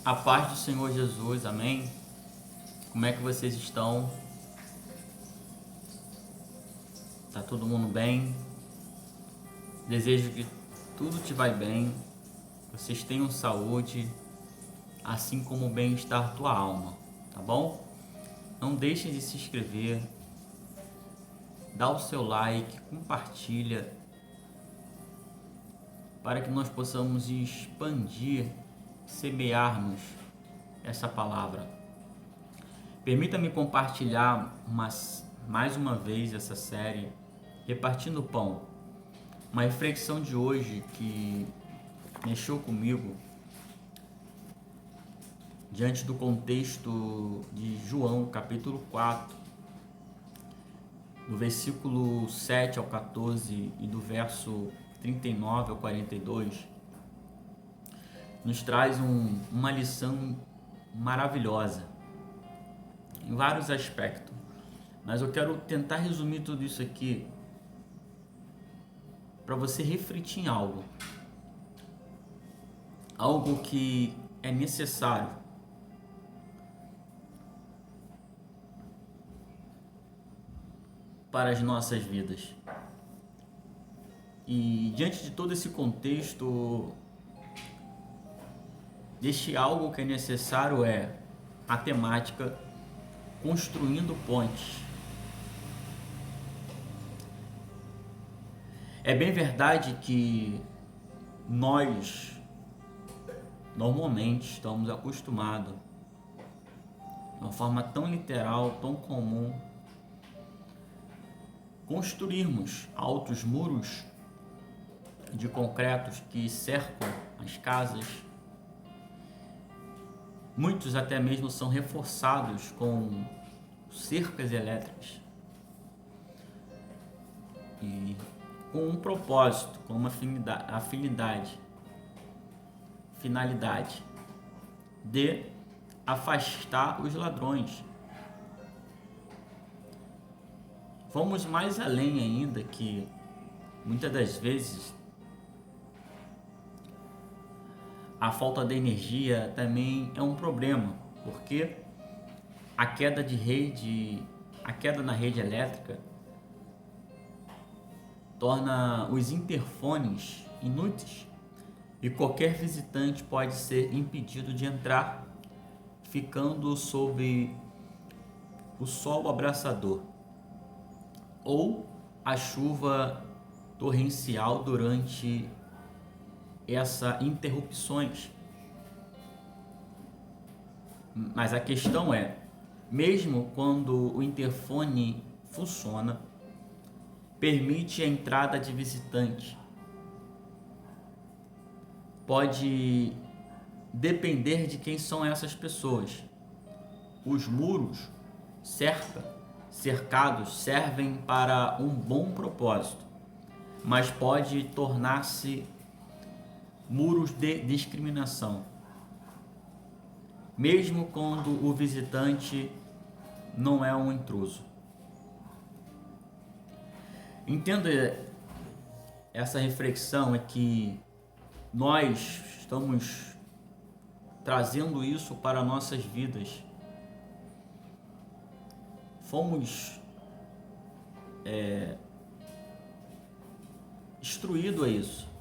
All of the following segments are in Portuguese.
A paz do Senhor Jesus, amém? Como é que vocês estão? Tá todo mundo bem? Desejo que tudo te vai bem, vocês tenham saúde, assim como o bem-estar tua alma, tá bom? Não deixem de se inscrever, dá o seu like, compartilha, para que nós possamos expandir, semearmos essa palavra. Permita-me compartilhar mais uma vez essa série, Repartindo o Pão. Uma reflexão de hoje que mexeu comigo diante do contexto de João, capítulo 4, do versículo 7 ao 14 e do verso 39 ao 42, nos traz uma lição maravilhosa em vários aspectos, mas eu quero tentar resumir tudo isso aqui para você refletir em algo que é necessário para as nossas vidas. E diante de todo esse contexto, este algo que é necessário é a temática construindo pontes. É bem verdade que nós normalmente estamos acostumados, de uma forma tão literal, tão comum, construirmos altos muros de concretos que cercam as casas. Muitos até mesmo são reforçados com cercas elétricas e com um propósito, com uma finalidade de afastar os ladrões. Vamos mais além ainda, que muitas das vezes a falta de energia também é um problema, porque a queda na rede elétrica torna os interfones inúteis e qualquer visitante pode ser impedido de entrar, ficando sob o sol abrasador ou a chuva torrencial durante essas interrupções. Mas a questão é, mesmo quando o interfone funciona, permite a entrada de visitante, pode depender de quem são essas pessoas. Os muros cercados servem para um bom propósito, mas pode tornar-se muros de discriminação, mesmo quando o visitante não é um intruso. Entenda essa reflexão, é que nós estamos trazendo isso para nossas vidas. Fomos instruídos a isso.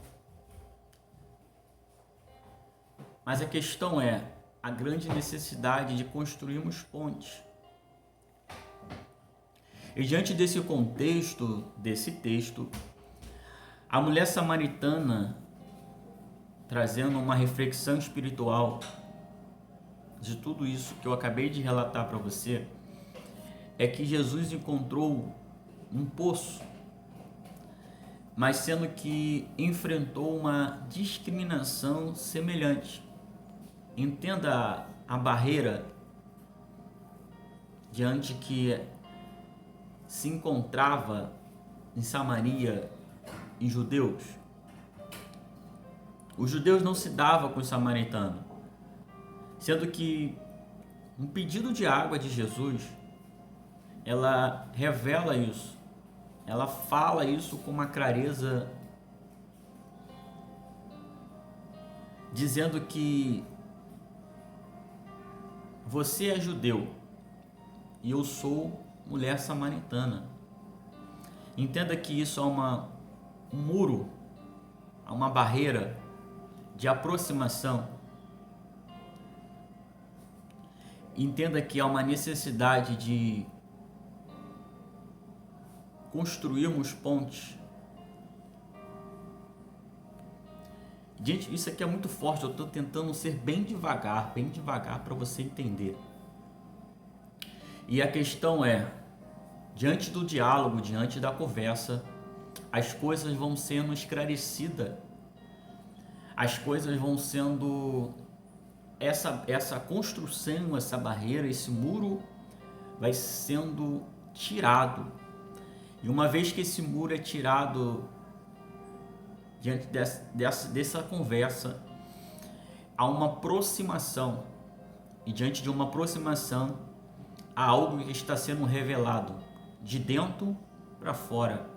Mas a questão é a grande necessidade de construirmos pontes. E diante desse contexto, desse texto, a mulher samaritana, trazendo uma reflexão espiritual de tudo isso que eu acabei de relatar para você, é que Jesus encontrou um poço, mas sendo que enfrentou uma discriminação semelhante. Entenda a barreira diante que se encontrava em Samaria e judeus. Os judeus não se davam com os samaritanos, sendo que um pedido de água de Jesus, ela revela isso, ela fala isso com uma clareza, dizendo que você é judeu e eu sou mulher samaritana. Entenda que isso é um muro, uma barreira de aproximação. Entenda que há uma necessidade de construirmos pontes. Gente, isso aqui é muito forte, eu estou tentando ser bem devagar para você entender. E a questão é, diante do diálogo, diante da conversa, as coisas vão sendo esclarecidas, as coisas vão sendo, essa construção, essa barreira, esse muro vai sendo tirado. E uma vez que esse muro é tirado, diante dessa conversa, há uma aproximação, e diante de uma aproximação, há algo que está sendo revelado, de dentro para fora.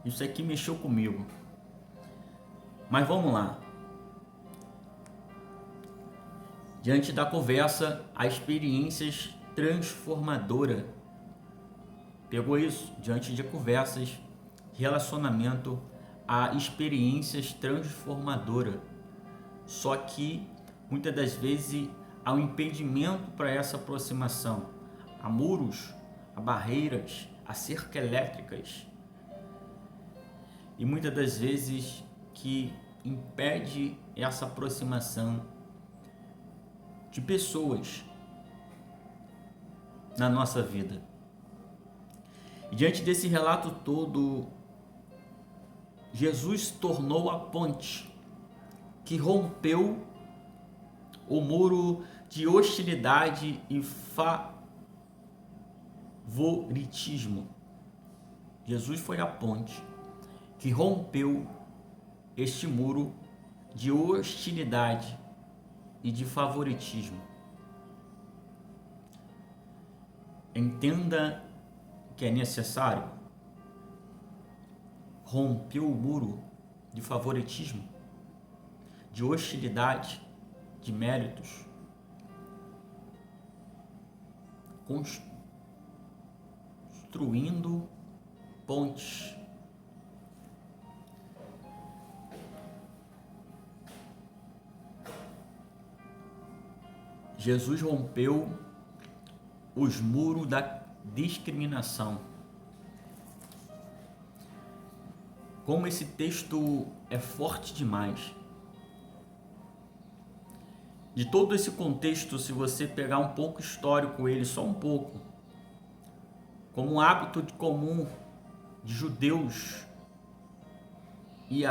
Isso aqui mexeu comigo. Mas vamos lá. Diante da conversa, há experiências transformadoras. Pegou isso? Diante de conversas, relacionamento, há experiências transformadoras. Só que, muitas das vezes, há um impedimento para essa aproximação. Há muros, há barreiras, há cercas elétricas. E muitas das vezes que impede essa aproximação de pessoas na nossa vida. E diante desse relato todo, Jesus tornou a ponte que rompeu o muro de hostilidade e favoritismo. Jesus foi a ponte que rompeu este muro de hostilidade e de favoritismo. Entenda que é necessário romper o muro de favoritismo, de hostilidade, de méritos, construindo pontes. Jesus rompeu os muros da discriminação. Como esse texto é forte demais. De todo esse contexto, se você pegar um pouco histórico ele, só um pouco, como um hábito comum de judeus e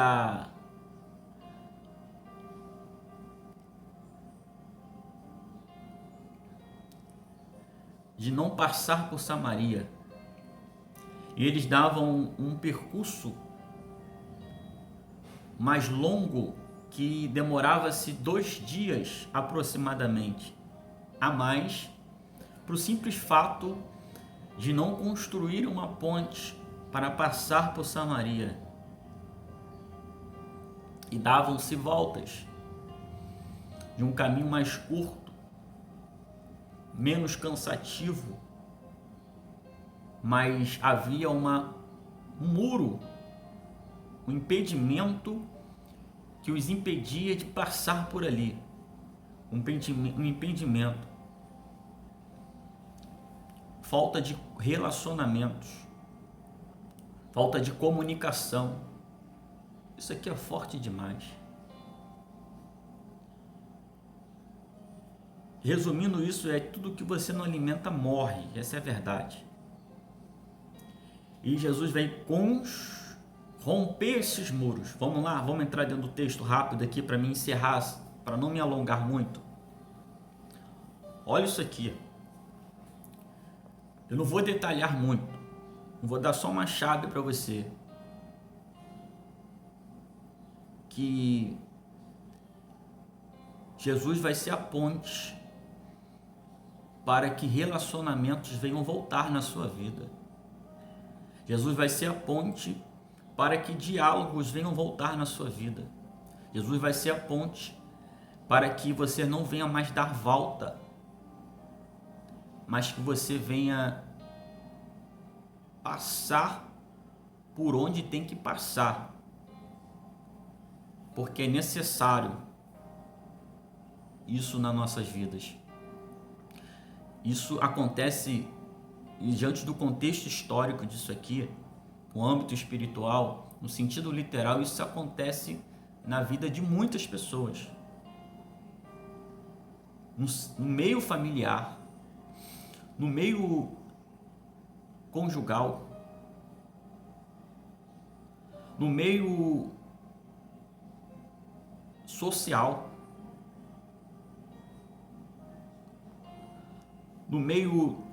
de não passar por Samaria. E eles davam um percurso mais longo, que demorava-se 2 dias aproximadamente, a mais, para o simples fato de não construir uma ponte para passar por Samaria. E davam-se voltas de um caminho mais curto, menos cansativo, mas havia um muro, um impedimento que os impedia de passar por ali, um impedimento, falta de relacionamentos, falta de comunicação. Isso aqui é forte demais. Resumindo, isso é tudo que você não alimenta morre, essa é a verdade. E Jesus vem romper esses muros. Vamos lá, vamos entrar dentro do texto rápido aqui para me encerrar, para não me alongar muito. Olha isso aqui. Eu não vou detalhar muito, eu vou dar só uma chave para você. Que Jesus vai ser a ponte para que relacionamentos venham voltar na sua vida. Jesus vai ser a ponte para que diálogos venham voltar na sua vida. Jesus vai ser a ponte para que você não venha mais dar volta, mas que você venha passar por onde tem que passar, porque é necessário isso nas nossas vidas. Isso acontece diante do contexto histórico disso aqui, no âmbito espiritual, no sentido literal, isso acontece na vida de muitas pessoas, no meio familiar, no meio conjugal, no meio social, no meio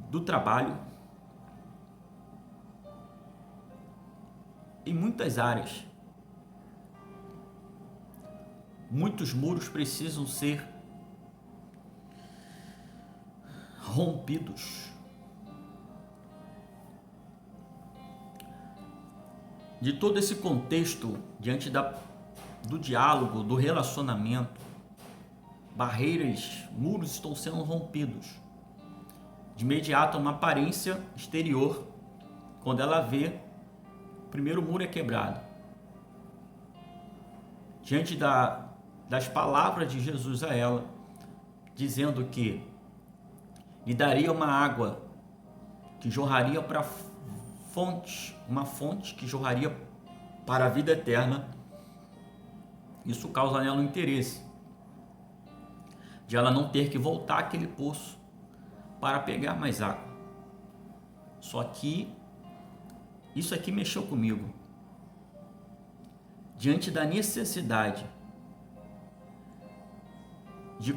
do trabalho, em muitas áreas. Muitos muros precisam ser rompidos. De todo esse contexto, diante do diálogo, do relacionamento, barreiras, muros estão sendo rompidos. De imediato, uma aparência exterior, quando ela vê, o primeiro muro é quebrado. Diante das palavras de Jesus a ela, dizendo que lhe daria uma água que jorraria para fonte, uma fonte que jorraria para a vida eterna, isso causa nela um interesse de ela não ter que voltar àquele poço para pegar mais água. Só que isso aqui mexeu comigo. Diante da necessidade de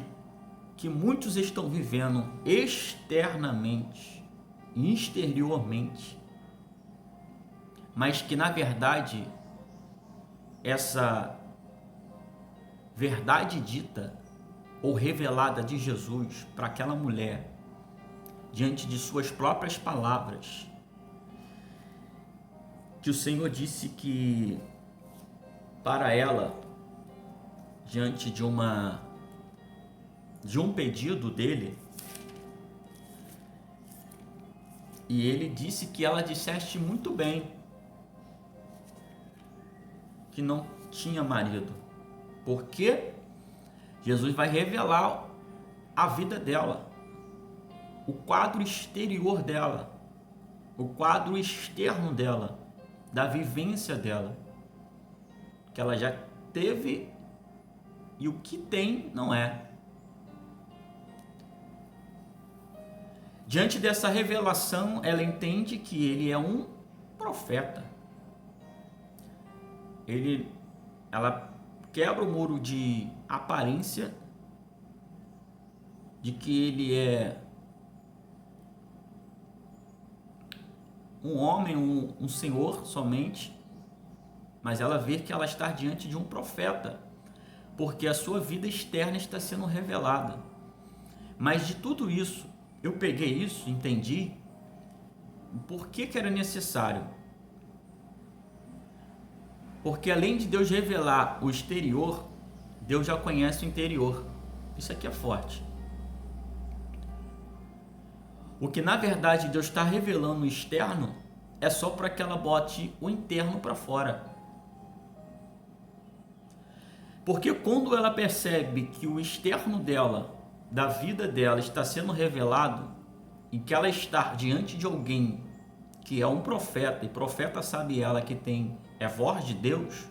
que muitos estão vivendo externamente e exteriormente, mas que na verdade essa verdade dita ou revelada de Jesus para aquela mulher, diante de suas próprias palavras, que o Senhor disse que para ela, diante de um pedido dele, e ele disse que ela disseste muito bem que não tinha marido, porque Jesus vai revelar a vida dela, o quadro exterior dela, o quadro externo dela, da vivência dela, que ela já teve e o que tem não é. Diante dessa revelação, ela entende que ele é um profeta. Ela quebra o muro de aparência de que ele é um homem, um senhor somente, mas ela vê que ela está diante de um profeta, porque a sua vida externa está sendo revelada. Mas de tudo isso, eu peguei isso, entendi por que era necessário. Porque além de Deus revelar o exterior, Deus já conhece o interior. Isso aqui é forte. O que na verdade Deus está revelando o externo é só para que ela bote o interno para fora. Porque quando ela percebe que o externo dela, da vida dela, está sendo revelado, e que ela está diante de alguém que é um profeta, e profeta sabe ela que é voz de Deus,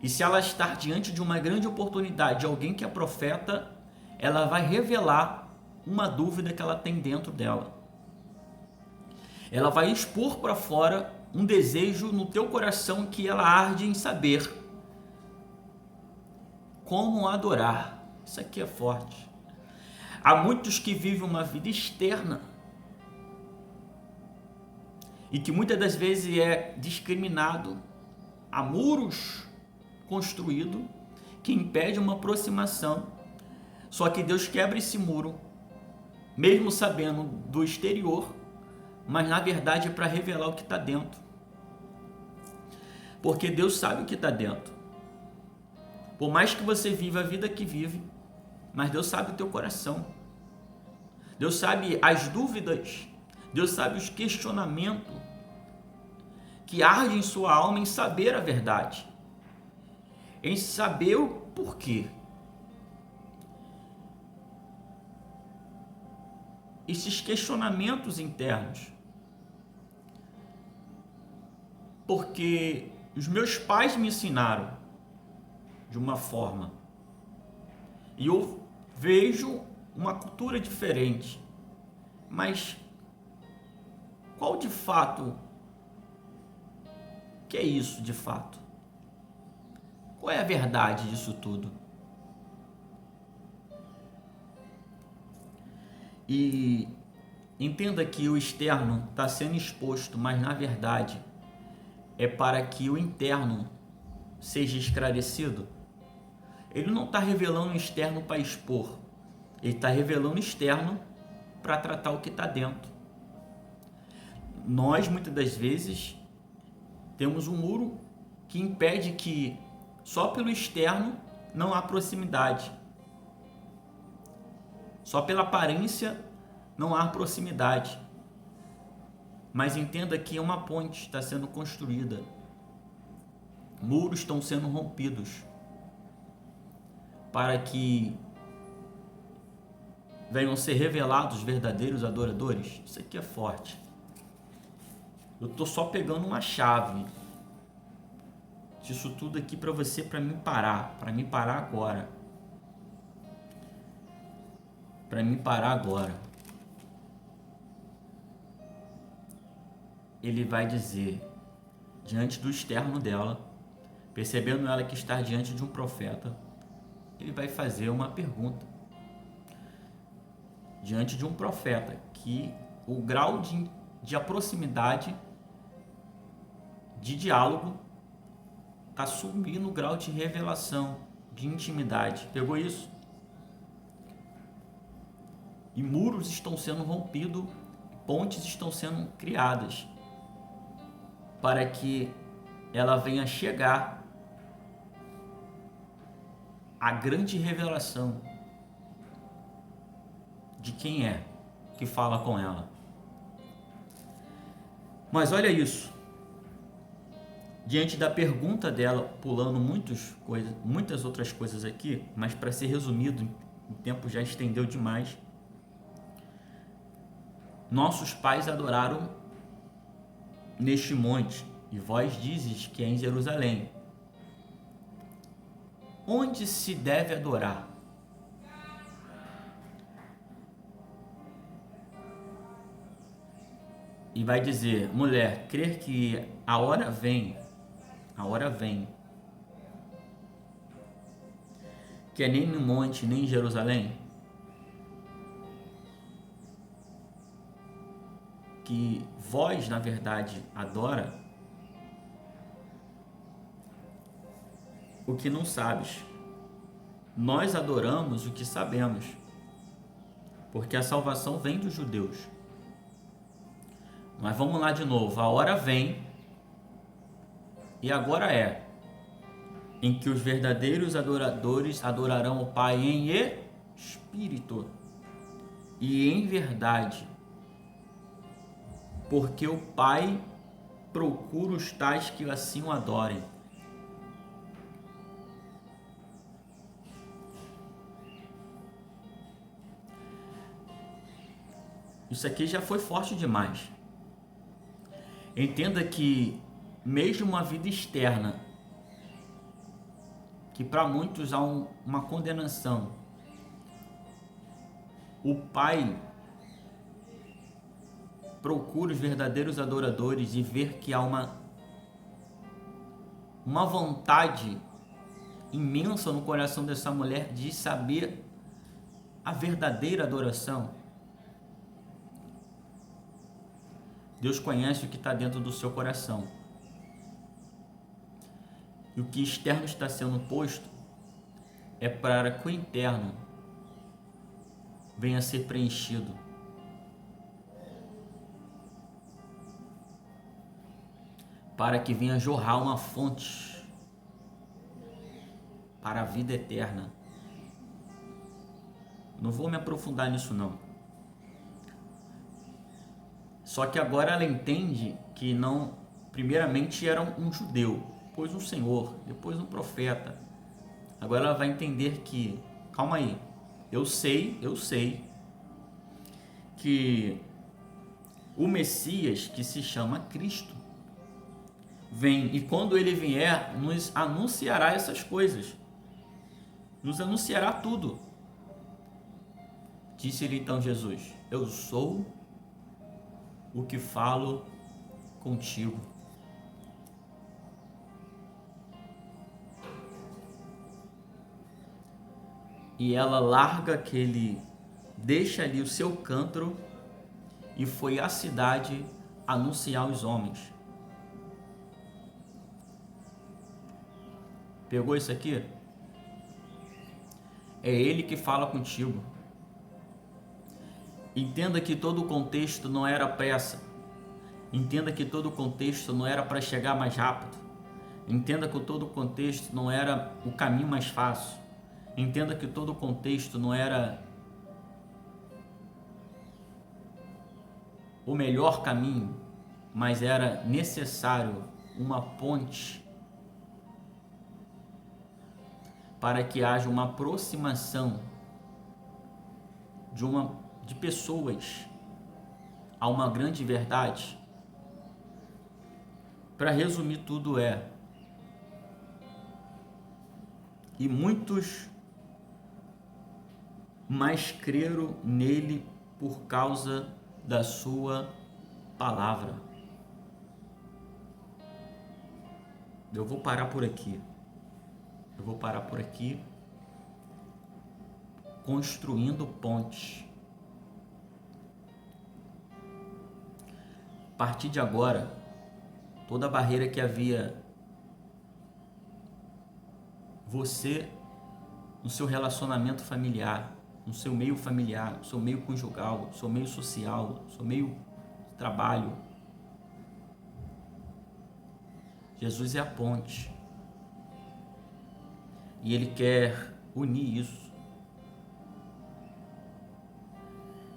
e se ela estar diante de uma grande oportunidade de alguém que é profeta, ela vai revelar uma dúvida que ela tem dentro dela. Ela vai expor para fora um desejo no teu coração que ela arde em saber como adorar. Isso aqui é forte. Há muitos que vivem uma vida externa e que muitas das vezes é discriminado. Há muros construídos que impedem uma aproximação. Só que Deus quebra esse muro, mesmo sabendo do exterior, mas na verdade é para revelar o que está dentro. Porque Deus sabe o que está dentro. Por mais que você viva a vida que vive, mas Deus sabe o teu coração. Deus sabe as dúvidas, Deus sabe os questionamentos que ardem em sua alma em saber a verdade, em saber o porquê. Esses questionamentos internos. Porque os meus pais me ensinaram de uma forma e eu vejo uma cultura diferente. Mas qual de fato? O que é isso de fato? Qual é a verdade disso tudo? E entenda que o externo está sendo exposto, mas na verdade é para que o interno seja esclarecido. Ele não está revelando o externo para expor, ele está revelando o externo para tratar o que está dentro. Nós muitas das vezes temos um muro que impede que só pelo externo não há proximidade. Só pela aparência não há proximidade. Mas entenda que uma ponte está sendo construída. Muros estão sendo rompidos para que venham ser revelados os verdadeiros adoradores. Isso aqui é forte. Eu estou só pegando uma chave disso tudo aqui para você, para me parar agora. Para me parar agora. Ele vai dizer, diante do externo dela, percebendo ela que está diante de um profeta, ele vai fazer uma pergunta. Diante de um profeta, que o grau de proximidade, de diálogo, está subindo o grau de revelação, de intimidade. Pegou isso? E muros estão sendo rompidos, pontes estão sendo criadas, para que ela venha chegar à grande revelação de quem é que fala com ela. Mas olha isso. Diante da pergunta dela, pulando muitas outras coisas aqui, mas para ser resumido, o tempo já estendeu demais. Nossos pais adoraram neste monte, e vós dizes que é em Jerusalém. Onde se deve adorar? E vai dizer, mulher, crer que a hora vem, que é nem no monte, nem em Jerusalém, que vós, na verdade, adora o que não sabes. Nós adoramos o que sabemos, porque a salvação vem dos judeus. Mas vamos lá de novo, a hora vem, e agora é, em que os verdadeiros adoradores adorarão o Pai em espírito e em verdade, porque o Pai procura os tais que assim o adorem. Isso aqui já foi forte demais. Entenda que mesmo uma vida externa, que para muitos há uma condenação, o Pai procura os verdadeiros adoradores e ver que há uma vontade imensa no coração dessa mulher de saber a verdadeira adoração. Deus conhece o que está dentro do seu coração. E o que externo está sendo posto é para que o interno venha a ser preenchido. Para que venha jorrar uma fonte para a vida eterna. Não vou me aprofundar nisso não. Só que agora ela entende que não, primeiramente era um judeu, depois um senhor, depois um profeta. Agora ela vai entender que, calma aí, eu sei que o Messias, que se chama Cristo, vem, e quando ele vier, nos anunciará essas coisas, nos anunciará tudo. Disse-lhe então Jesus: eu sou o que falo contigo. E ela deixa ali o seu cântaro e foi à cidade anunciar aos homens. Pegou isso aqui? É ele que fala contigo. Entenda que todo o contexto não era pressa. Entenda que todo o contexto não era para chegar mais rápido. Entenda que todo o contexto não era o caminho mais fácil. Entenda que todo o contexto não era o melhor caminho, mas era necessário uma ponte para que haja uma aproximação de pessoas a uma grande verdade. Para resumir tudo e muitos mais creram nele por causa da sua palavra. Eu vou parar por aqui. Construindo pontes. A partir de agora, toda a barreira que havia você no seu relacionamento familiar, no seu meio familiar, no seu meio conjugal, no seu meio social, no seu meio de trabalho. Jesus é a ponte. E Ele quer unir isso.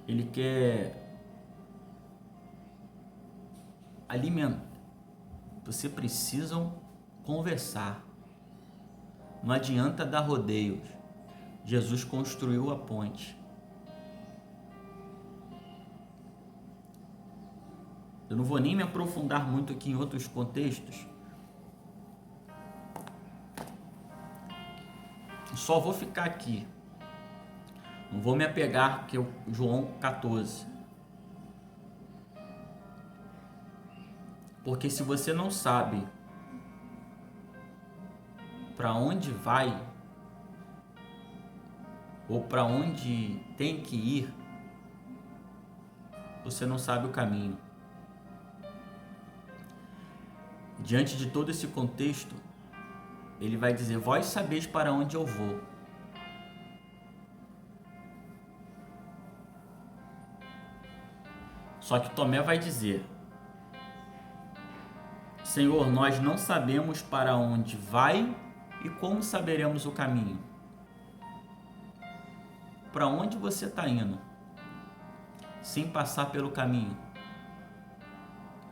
Ele quer alimentar. Você precisa conversar. Não adianta dar rodeios. Jesus construiu a ponte. Eu não vou nem me aprofundar muito aqui em outros contextos. Só vou ficar aqui. Não vou me apegar que é o João 14. Porque se você não sabe para onde vai ou para onde tem que ir, você não sabe o caminho. Diante de todo esse contexto, ele vai dizer: vós sabeis para onde eu vou. Só que Tomé vai dizer: Senhor, nós não sabemos para onde vai e como saberemos o caminho. Para onde você está indo? Sem passar pelo caminho.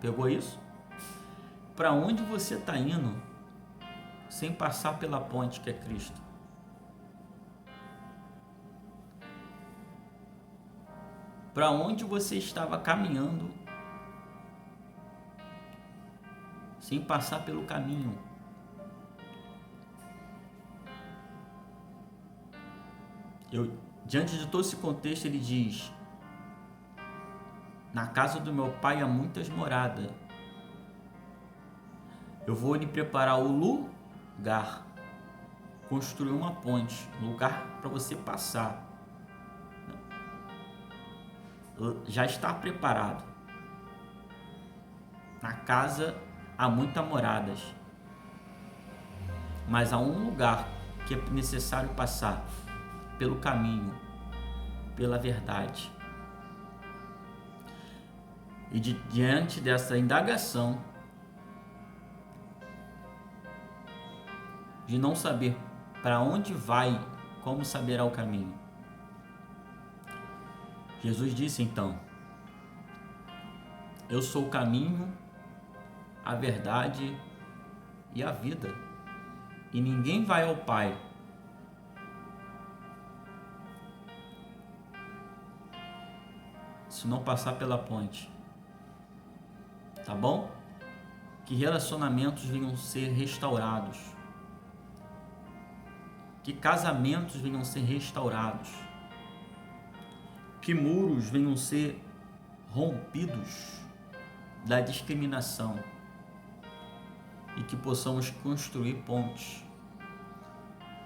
Pegou isso? Para onde você está indo? Sem passar pela ponte que é Cristo. Para onde você estava caminhando? Sem passar pelo caminho. Diante de todo esse contexto, ele diz: na casa do meu pai há muitas moradas. Eu vou lhe preparar o lugar, construir uma ponte, um lugar para você passar. Já está preparado. Na casa há muitas moradas, mas há um lugar que é necessário passar, pelo caminho, pela verdade. E diante dessa indagação, de não saber Para onde vai? Como saberá o caminho? Jesus disse então: eu sou o caminho, a verdade e a vida. E ninguém vai ao Pai se não passar pela ponte. Tá bom? Que relacionamentos venham ser restaurados. Que casamentos venham ser restaurados. Que muros venham ser rompidos da discriminação. E que possamos construir pontes,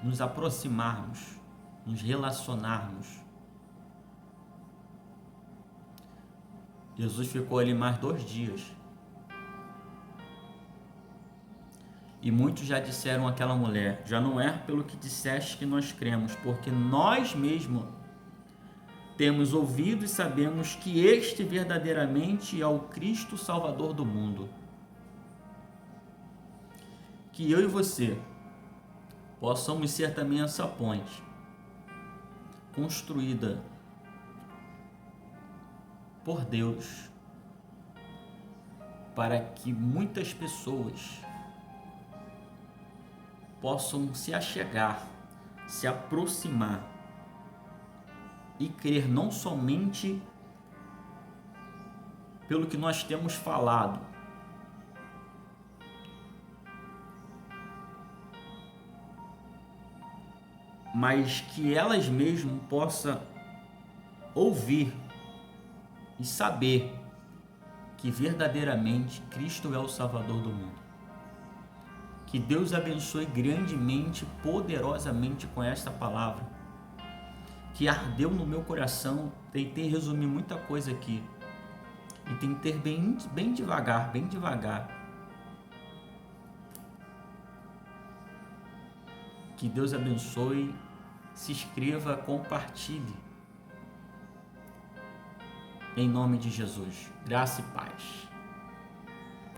nos aproximarmos, nos relacionarmos. Jesus ficou ali mais 2 dias. E muitos já disseram àquela mulher: já não é pelo que disseste que nós cremos, porque nós mesmos temos ouvido e sabemos que este verdadeiramente é o Cristo Salvador do mundo. Que eu e você possamos ser também essa ponte construída por Deus, para que muitas pessoas possam se achegar, se aproximar e crer não somente pelo que nós temos falado, mas que elas mesmas possam ouvir e saber que verdadeiramente Cristo é o Salvador do mundo. Que Deus abençoe grandemente, poderosamente com esta palavra, que ardeu no meu coração. Tentei resumir muita coisa aqui e tentei bem devagar, bem devagar. Que Deus abençoe, se inscreva, compartilhe. Em nome de Jesus, graça e paz.